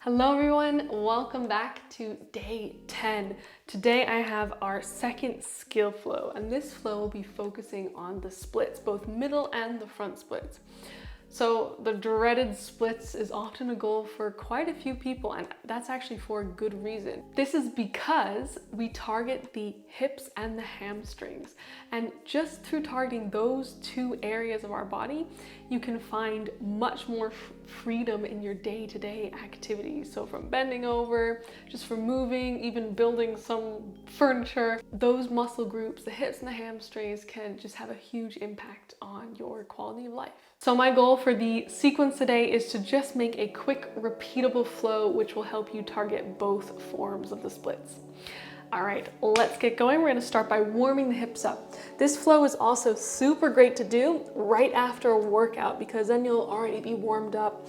Hello everyone, welcome back to day 10. Today I have our second skill flow, and this flow will be focusing on the splits, both middle and the front splits. So the dreaded splits is often a goal for quite a few people, and that's actually for a good reason. This is because we target the hips and the hamstrings, and just through targeting those two areas of our body, you can find much more freedom in your day-to-day activities. So from bending over, just from moving, even building some furniture, those muscle groups, the hips and the hamstrings, can just have a huge impact on your quality of life. So my goal for the sequence today is to just make a quick, repeatable flow, which will help you target both forms of the splits. All right, let's get going. We're gonna start by warming the hips up. This flow is also super great to do right after a workout because then you'll already be warmed up.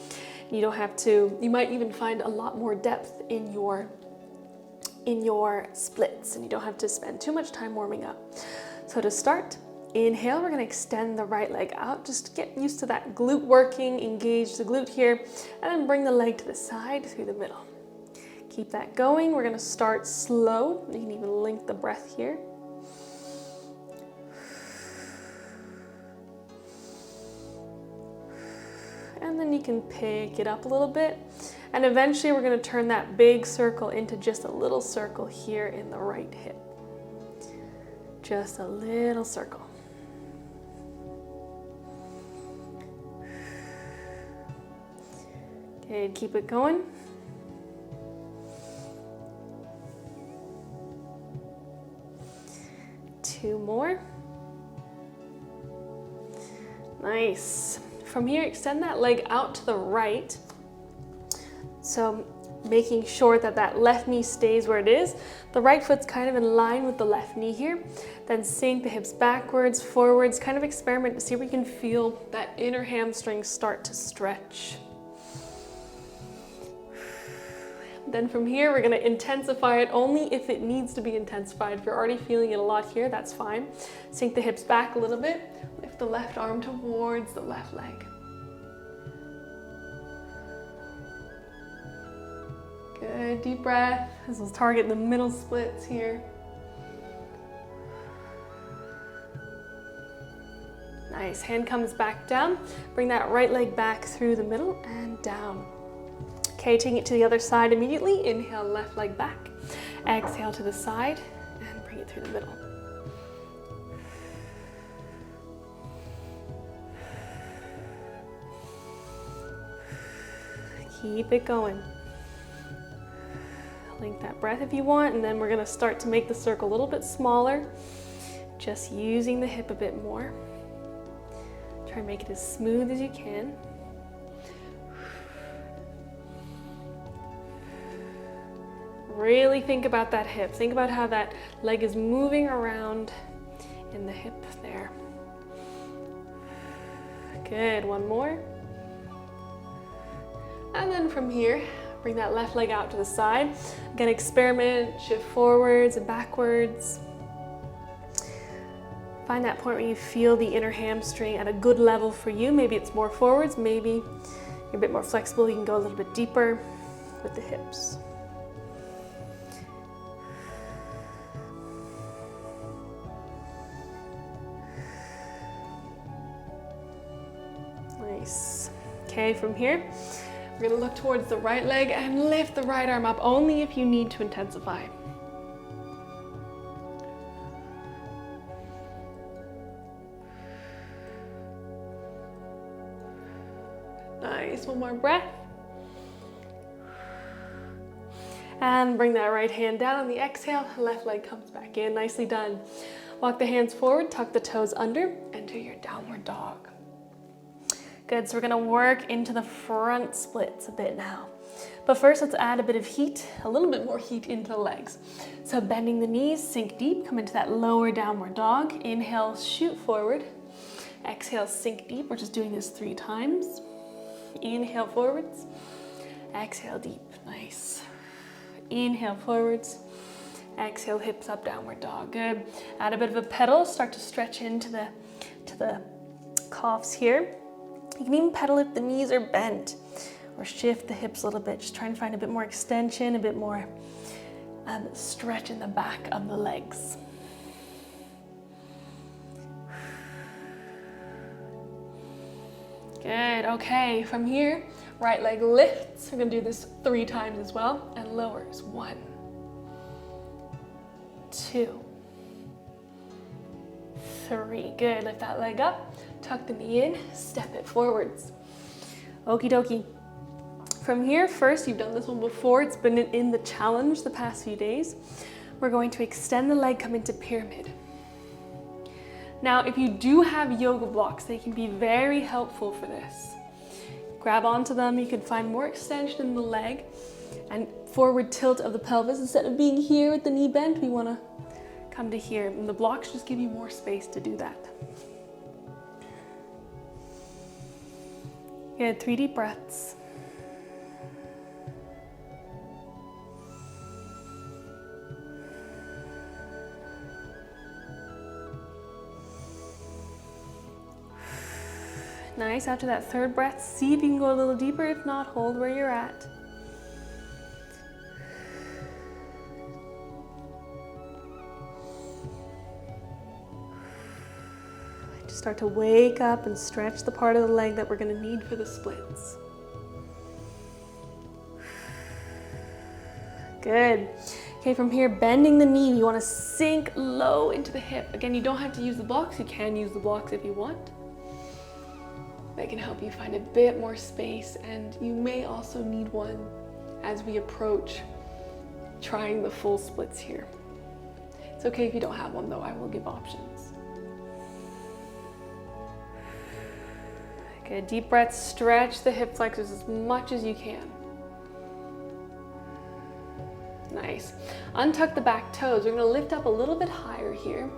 You don't have to, you might even find a lot more depth in your splits, and you don't have to spend too much time warming up. So to start, inhale, we're gonna extend the right leg out. Just get used to that glute working, engage the glute here, and then bring the leg to the side through the middle. Keep that going. We're gonna start slow. You can even link the breath here. And then you can pick it up a little bit. And eventually we're gonna turn that big circle into just a little circle here in the right hip. Just a little circle. Okay, keep it going. Two more. Nice. From here, extend that leg out to the right. So making sure that that left knee stays where it is. The right foot's kind of in line with the left knee here. Then sink the hips backwards, forwards, kind of experiment to see if we can feel that inner hamstring start to stretch. Then from here, we're gonna intensify it only if it needs to be intensified. If you're already feeling it a lot here, that's fine. Sink the hips back a little bit. Lift the left arm towards the left leg. Good, deep breath. This will target the middle splits here. Nice, hand comes back down. Bring that right leg back through the middle and down. Okay, taking it to the other side immediately. Inhale, left leg back. Exhale to the side and bring it through the middle. Keep it going. Link that breath if you want, and then we're gonna start to make the circle a little bit smaller, just using the hip a bit more. Try and make it as smooth as you can. Really think about that hip. Think about how that leg is moving around in the hip there. Good, one more. And then from here, bring that left leg out to the side. Again, experiment, shift forwards and backwards. Find that point where you feel the inner hamstring at a good level for you. Maybe it's more forwards, maybe you're a bit more flexible. You can go a little bit deeper with the hips. Nice. Okay, from here, we're gonna look towards the right leg and lift the right arm up only if you need to intensify. Nice, one more breath. And bring that right hand down on the exhale, left leg comes back in, nicely done. Walk the hands forward, tuck the toes under, enter your downward dog. Good, so we're gonna work into the front splits a bit now. But first, let's add a bit of heat, a little bit more heat into the legs. So bending the knees, sink deep, come into that lower downward dog. Inhale, shoot forward. Exhale, sink deep. We're just doing this 3 times. Inhale forwards. Exhale deep, nice. Inhale forwards. Exhale, hips up, downward dog, good. Add a bit of a pedal, start to stretch into the calves here. You can even pedal if the knees are bent. or shift the hips a little bit. Just try and find a bit more extension, a bit more stretch in the back of the legs. Good, okay, from here, right leg lifts. We're gonna do this 3 times as well, and lowers. 1, 2, 3. Good, lift that leg up, tuck the knee in, step it forwards. Okie dokie. From here, first, you've done this one before, it's been in the challenge the past few days. We're going to extend the leg, come into pyramid. Now, if you do have yoga blocks, they can be very helpful for this. Grab onto them, you can find more extension in the leg and forward tilt of the pelvis. Instead of being here with the knee bent, we wanna come to here. And the blocks just give you more space to do that. Good, 3 deep breaths. Nice, after that 3rd breath, see if you can go a little deeper. If not, hold where you're at. Just start to wake up and stretch the part of the leg that we're gonna need for the splits. Good. Okay, from here, bending the knee, you wanna sink low into the hip. Again, you don't have to use the blocks. You can use the blocks if you want. That can help you find a bit more space, and you may also need one as we approach trying the full splits here. It's okay if you don't have one though, I will give options. Good, deep breath, stretch the hip flexors as much as you can. Nice. Untuck the back toes. We're gonna lift up a little bit higher here.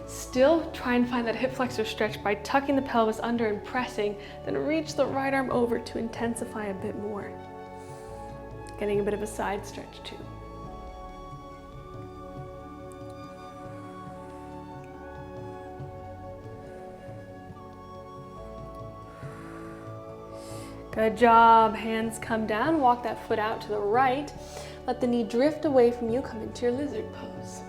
Still try and find that hip flexor stretch by tucking the pelvis under and pressing, then reach the right arm over to intensify a bit more. Getting a bit of a side stretch too. Good job. Hands come down, walk that foot out to the right. Let the knee drift away from you, come into your lizard pose.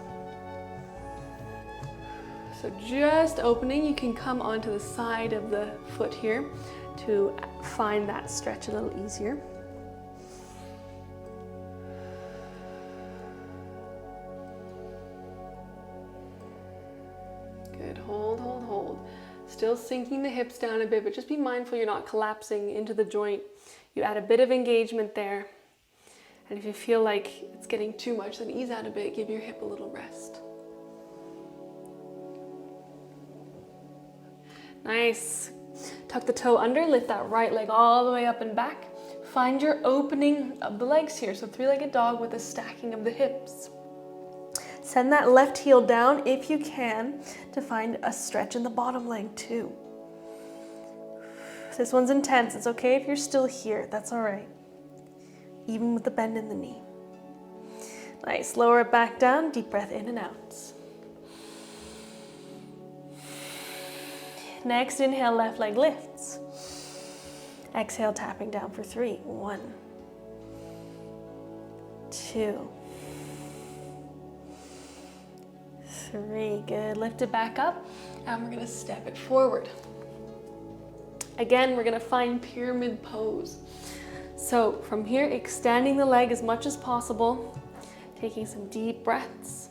So just opening, you can come onto the side of the foot here to find that stretch a little easier. Good, hold, hold, hold. Still sinking the hips down a bit, but just be mindful you're not collapsing into the joint. You add a bit of engagement there. And if you feel like it's getting too much, then ease out a bit, give your hip a little rest. Nice. Tuck the toe under, lift that right leg all the way up and back. Find your opening of the legs here. So 3-legged dog with a stacking of the hips. Send that left heel down if you can to find a stretch in the bottom leg too. This one's intense. It's okay if you're still here. That's all right. Even with the bend in the knee. Nice, lower it back down, deep breath in and out. Next, inhale, left leg lifts. Exhale, tapping down for 3. 1, 2, 3. Good, lift it back up, and we're gonna step it forward. Again, we're gonna find pyramid pose. So from here, extending the leg as much as possible, taking some deep breaths.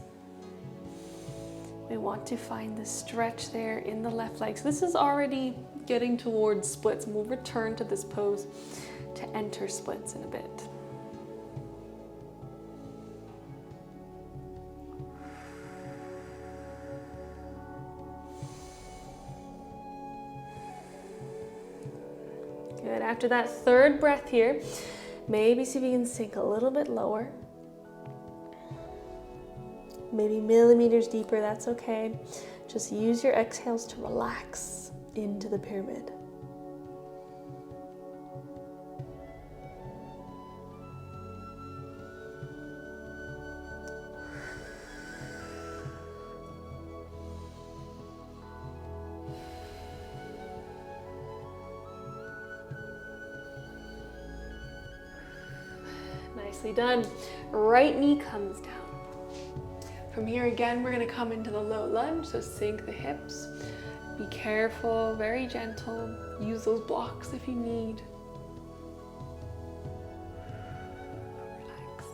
We want to find the stretch there in the left leg. So this is already getting towards splits, and we'll return to this pose to enter splits in a bit. Good, after that 3rd breath here, maybe see if you can sink a little bit lower. Maybe millimeters deeper, that's okay. Just use your exhales to relax into the pyramid. Nicely done. Right knee comes down. From here again, we're gonna come into the low lunge, so sink the hips. Be careful, very gentle. Use those blocks if you need. Relax.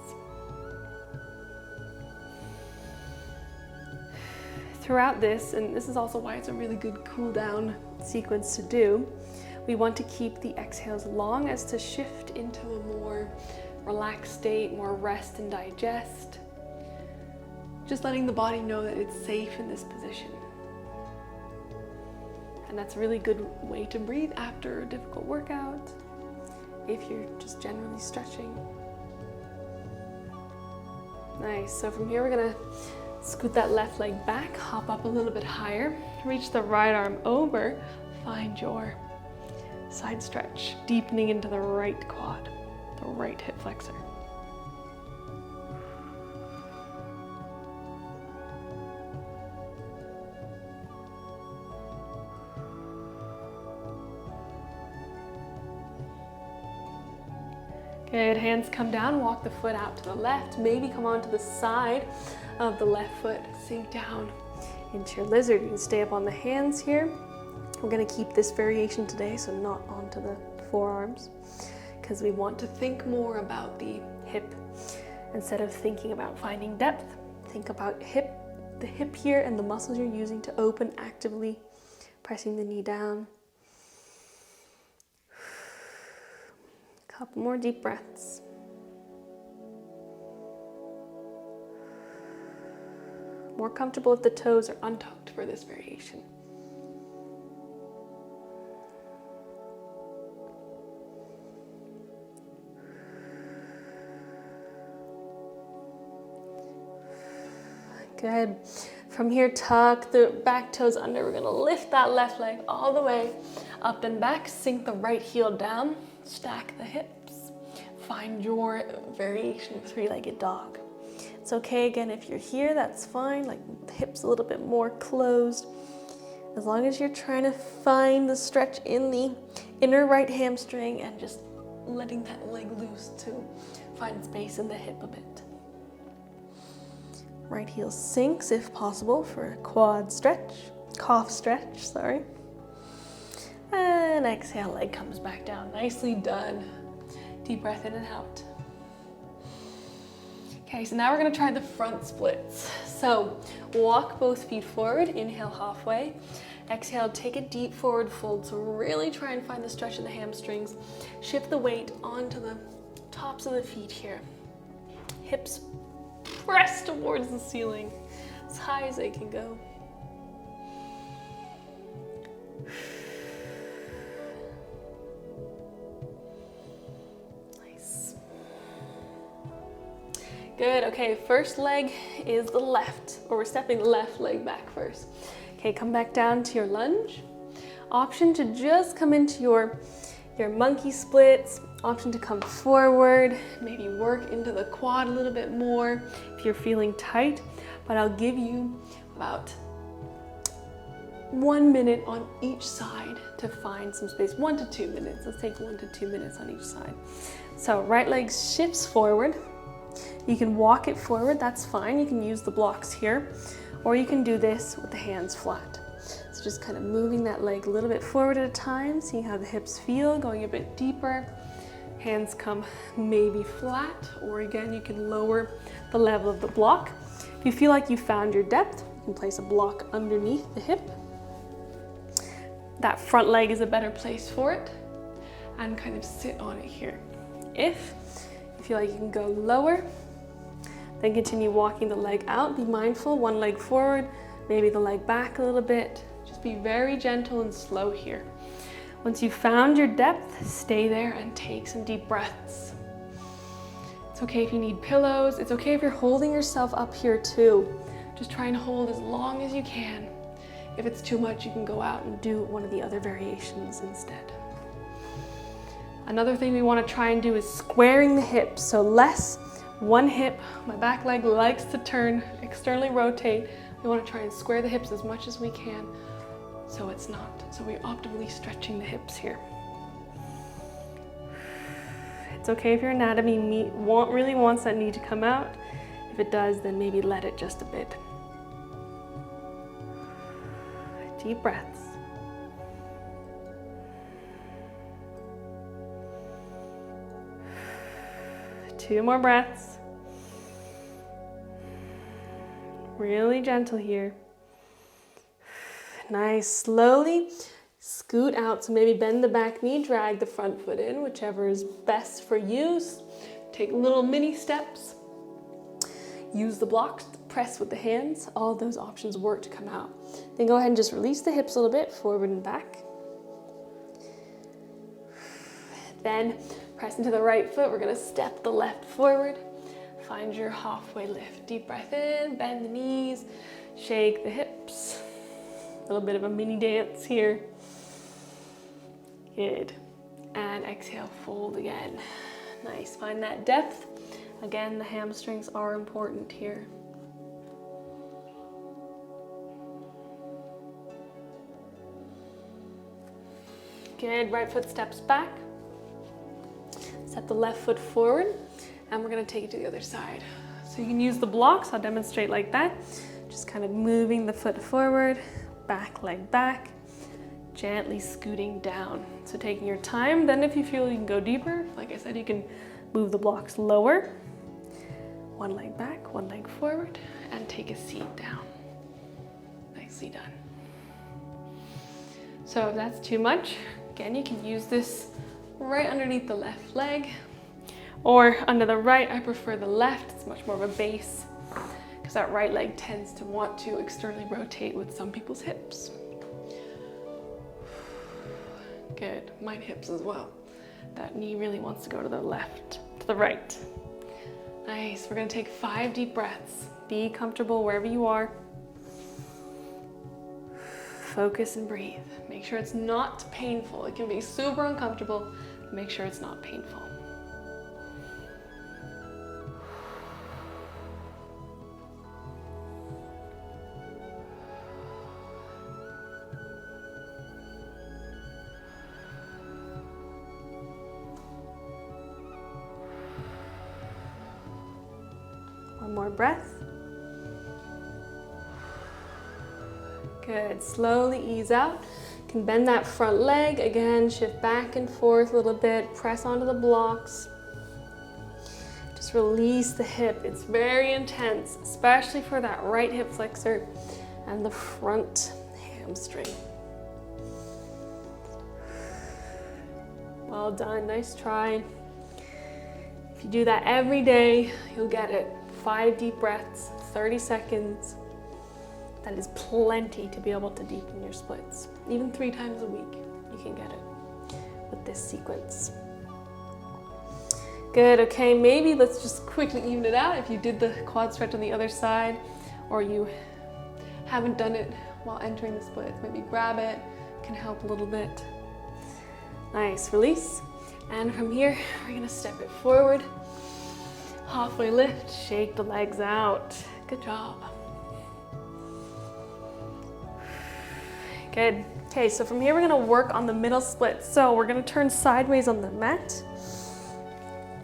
Throughout this, and this is also why it's a really good cool down sequence to do, we want to keep the exhales long as to shift into a more relaxed state, more rest and digest. Just letting the body know that it's safe in this position. And that's a really good way to breathe after a difficult workout, if you're just generally stretching. Nice, so from here we're gonna scoot that left leg back, hop up a little bit higher, reach the right arm over, find your side stretch, deepening into the right quad, the right hip flexor. Good, hands come down, walk the foot out to the left, maybe come onto the side of the left foot, sink down into your lizard. You can stay up on the hands here. We're gonna keep this variation today, so not onto the forearms, because we want to think more about the hip. Instead of thinking about finding depth, think about the hip here and the muscles you're using to open actively, pressing the knee down. Couple more deep breaths. More comfortable if the toes are untucked for this variation. Good. From here, tuck the back toes under. We're gonna lift that left leg all the way up and back. Sink the right heel down. Stack the hips. Find your variation of three-legged dog. It's okay, again, if you're here, that's fine. Like the hips a little bit more closed. As long as you're trying to find the stretch in the inner right hamstring and just letting that leg loose to find space in the hip a bit. Right heel sinks if possible for a quad stretch, calf stretch, sorry. And exhale, leg comes back down. Nicely done. Deep breath in and out. Okay, so now we're gonna try the front splits. So walk both feet forward, inhale halfway. Exhale, take a deep forward fold. So really try and find the stretch in the hamstrings. Shift the weight onto the tops of the feet here. Hips press towards the ceiling as high as they can go. Nice. Good, okay, first leg is the left, or we're stepping the left leg back first. Okay, come back down to your lunge. Option to just come into your monkey splits. Option to come forward, maybe work into the quad a little bit more if you're feeling tight, but I'll give you about 1 minute on each side to find some space. 1 to 2 minutes. Let's take 1 to 2 minutes on each side. So right leg shifts forward. You can walk it forward, that's fine. You can use the blocks here, or you can do this with the hands flat. So just kind of moving that leg a little bit forward at a time, seeing how the hips feel, going a bit deeper. Hands come maybe flat, or again, you can lower the level of the block. If you feel like you found your depth, you can place a block underneath the hip. That front leg is a better place for it, and kind of sit on it here. If you feel like you can go lower, then continue walking the leg out. Be mindful, one leg forward, maybe the leg back a little bit. Just be very gentle and slow here. Once you've found your depth, stay there and take some deep breaths. It's okay if you need pillows. It's okay if you're holding yourself up here too. Just try and hold as long as you can. If it's too much, you can go out and do one of the other variations instead. Another thing we want to try and do is squaring the hips. So less one hip. My back leg likes to turn, externally rotate. We want to try and square the hips as much as we can. So it's not, so we're optimally stretching the hips here. It's It's okay if your anatomy really wants that knee to come out. If it does, then maybe let it just a bit. Deep breaths. Two more breaths. Really gentle here. Nice. Slowly scoot out. So maybe bend the back knee, drag the front foot in, whichever is best for you. Take little mini steps. Use the blocks to press with the hands. All of those options work to come out. Then go ahead and just release the hips a little bit, forward and back. Then press into the right foot. We're gonna step the left forward. Find your halfway lift. Deep breath in, bend the knees, shake the hips. A little bit of a mini dance here. Good. And exhale, fold again. Nice, find that depth. Again, the hamstrings are important here. Good, right foot steps back. Step the left foot forward, and we're gonna take it to the other side. So you can use the blocks, I'll demonstrate like that. Just kind of moving the foot forward, back leg back, gently scooting down. So taking your time, then if you feel you can go deeper, like I said, you can move the blocks lower. One leg back, one leg forward, and take a seat down. Nicely done. So if that's too much, again, you can use this right underneath the left leg or under the right. I prefer the left, it's much more of a base because that right leg tends to want to externally rotate with some people's hips. Good, mine hips as well. That knee really wants to go to the left, to the right. Nice, we're gonna take 5 deep breaths. Be comfortable wherever you are. Focus and breathe. Make sure it's not painful. It can be super uncomfortable. Make sure it's not painful. One more breath. Good, slowly ease out. You can bend that front leg, again, shift back and forth a little bit, press onto the blocks. Just release the hip. It's very intense, especially for that right hip flexor and the front hamstring. Well done, nice try. If you do that every day, you'll get it. 5 deep breaths, 30 seconds. That is plenty to be able to deepen your splits. Even 3 times a week, you can get it with this sequence. Good, okay, maybe let's just quickly even it out. If you did the quad stretch on the other side, or you haven't done it while entering the splits, maybe grab it, can help a little bit. Nice, release. And from here, we're gonna step it forward. Halfway lift, shake the legs out. Good job. Good. Okay, so from here we're gonna work on the middle split. So we're gonna turn sideways on the mat.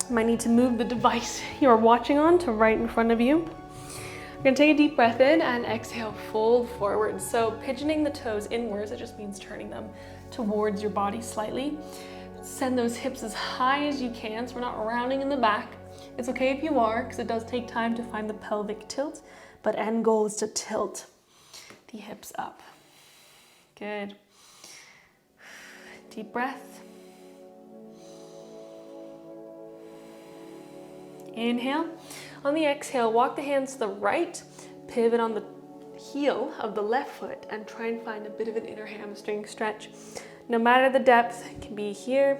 You might need to move the device you are watching on to right in front of you. We're gonna take a deep breath in and exhale, fold forward. So pigeoning the toes inwards, it just means turning them towards your body slightly. Send those hips as high as you can, so we're not rounding in the back. It's okay if you are, because it does take time to find the pelvic tilt, but end goal is to tilt the hips up. Good. Deep breath. Inhale. On the exhale, walk the hands to the right, pivot on the heel of the left foot, and try and find a bit of an inner hamstring stretch. No matter the depth, it can be here,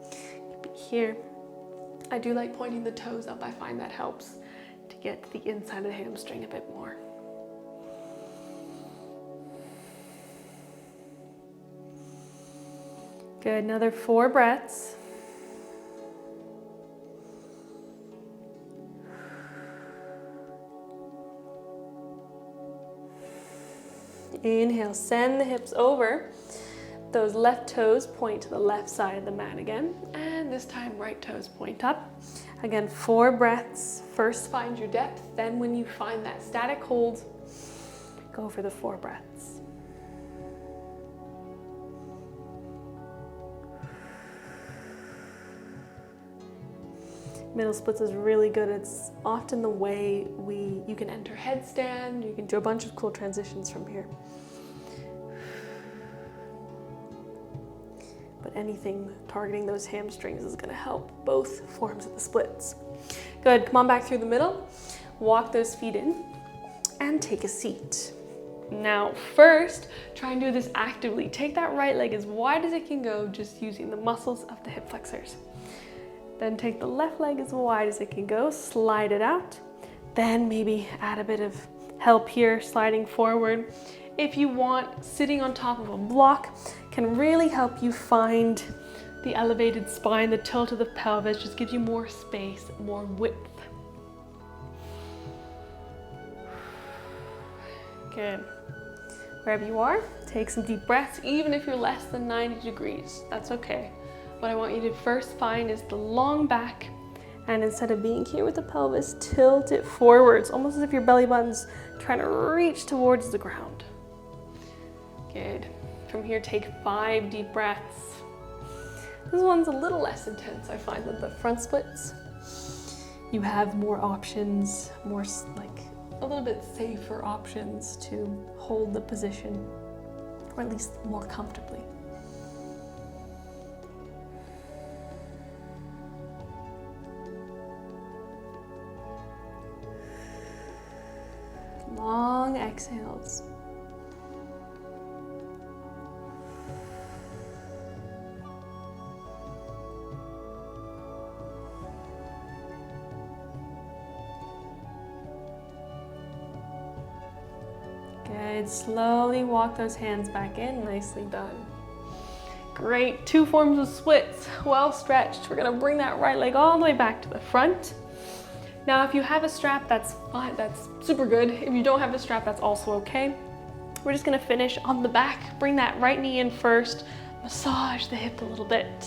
it can be here. I do like pointing the toes up. I find that helps to get to the inside of the hamstring a bit more. Good, another 4 breaths. Inhale, send the hips over. those left toes point to the left side of the mat again. And this time, right toes point up. Again, 4 breaths. First, find your depth. Then when you find that static hold, go for the 4 breaths. Middle splits is really good. It's often the way you can enter headstand. You can do a bunch of cool transitions from here. But anything targeting those hamstrings is going to help both forms of the splits. Good. Come on back through the middle. Walk those feet in and take a seat. Now, first, try and do this actively. Take that right leg as wide as it can go, just using the muscles of the hip flexors. Then take the left leg as wide as it can go, slide it out. Then maybe add a bit of help here, sliding forward. If you want, sitting on top of a block can really help you find the elevated spine, the tilt of the pelvis, just gives you more space, more width. Good. Wherever you are, take some deep breaths, even if you're less than 90 degrees, that's okay. What I want you to first find is the long back, and instead of being here with the pelvis, tilt it forwards, almost as if your belly button's trying to reach towards the ground. Good. From here, take 5 deep breaths. This one's a little less intense, I find, than the front splits. You have more options, more like a little bit safer options to hold the position, or at least more comfortably. Long exhales. Good. Slowly walk those hands back in. Nicely done. Great. 2 forms of splits. Well stretched. We're going to bring that right leg all the way back to the front. Now, if you have a strap, that's fine, that's super good. If you don't have a strap, that's also okay. We're just gonna finish on the back. Bring that right knee in first. Massage the hip a little bit.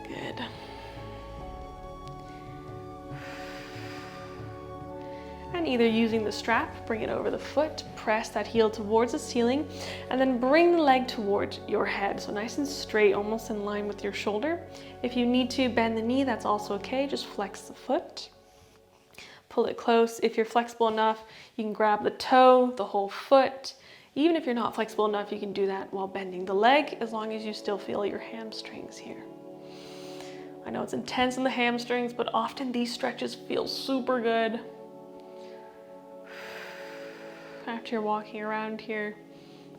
Good. And either using the strap, bring it over the foot, press that heel towards the ceiling, and then bring the leg towards your head. So nice and straight, almost in line with your shoulder. If you need to bend the knee, that's also okay. Just flex the foot. Pull it close. If you're flexible enough, you can grab the toe, the whole foot. Even if you're not flexible enough, you can do that while bending the leg, as long as you still feel your hamstrings here. I know it's intense in the hamstrings, but often these stretches feel super good. After you're walking around here,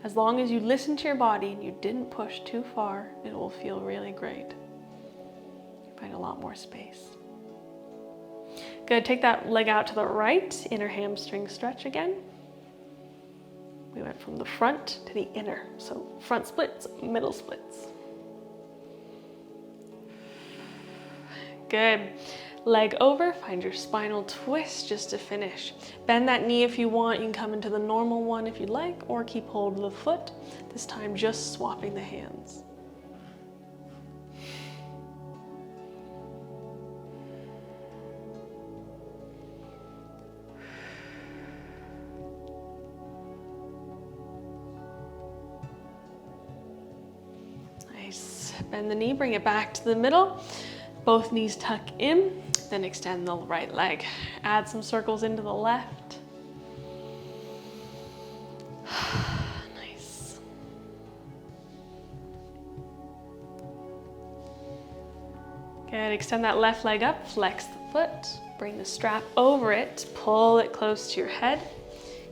as long as you listen to your body and you didn't push too far, it will feel really great. Find a lot more space. Good, take that leg out to the right, inner hamstring stretch again. We went from the front to the inner, so front splits, middle splits. Good. Leg over, find your spinal twist just to finish. Bend that knee if you want. You can come into the normal one if you'd like, or keep hold of the foot. This time just swapping the hands. Nice. Bend the knee, bring it back to the middle. Both knees tuck in, then extend the right leg. Add some circles into the left. Nice. Good, extend that left leg up, flex the foot, bring the strap over it, pull it close to your head.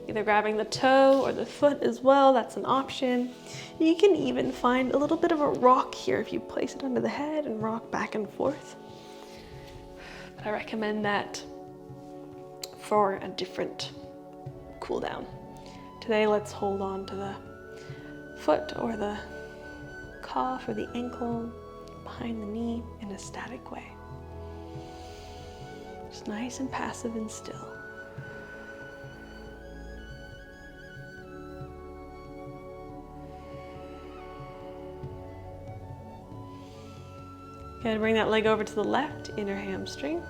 Either grabbing the toe or the foot as well, that's an option. You can even find a little bit of a rock here if you place it under the head and rock back and forth. But I recommend that for a different cool down. Today, let's hold on to the foot or the calf or the ankle behind the knee in a static way. Just nice and passive and still. Good, bring that leg over to the left, inner hamstring.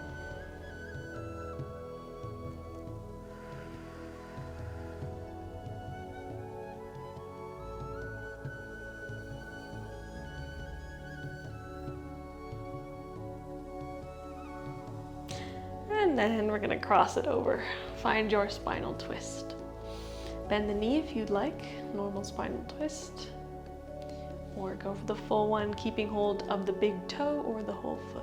And then we're gonna cross it over. Find your spinal twist. Bend the knee if you'd like, normal spinal twist. Or go for the full one, keeping hold of the big toe or the whole foot.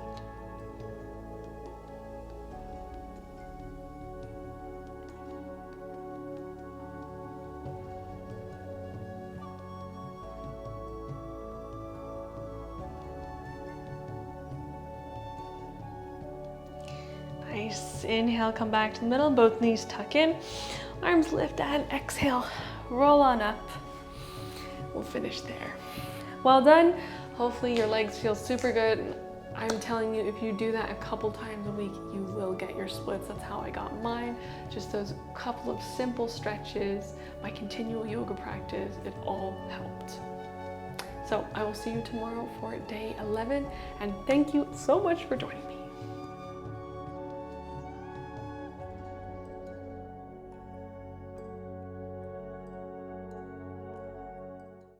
Nice. Inhale, come back to the middle, both knees tuck in, arms lift, and exhale, roll on up. We'll finish there. Well done. Hopefully your legs feel super good. I'm telling you, if you do that a couple times a week, you will get your splits. That's how I got mine. Just those couple of simple stretches, my continual yoga practice, it all helped. So I will see you tomorrow for day 11, and thank you so much for joining me.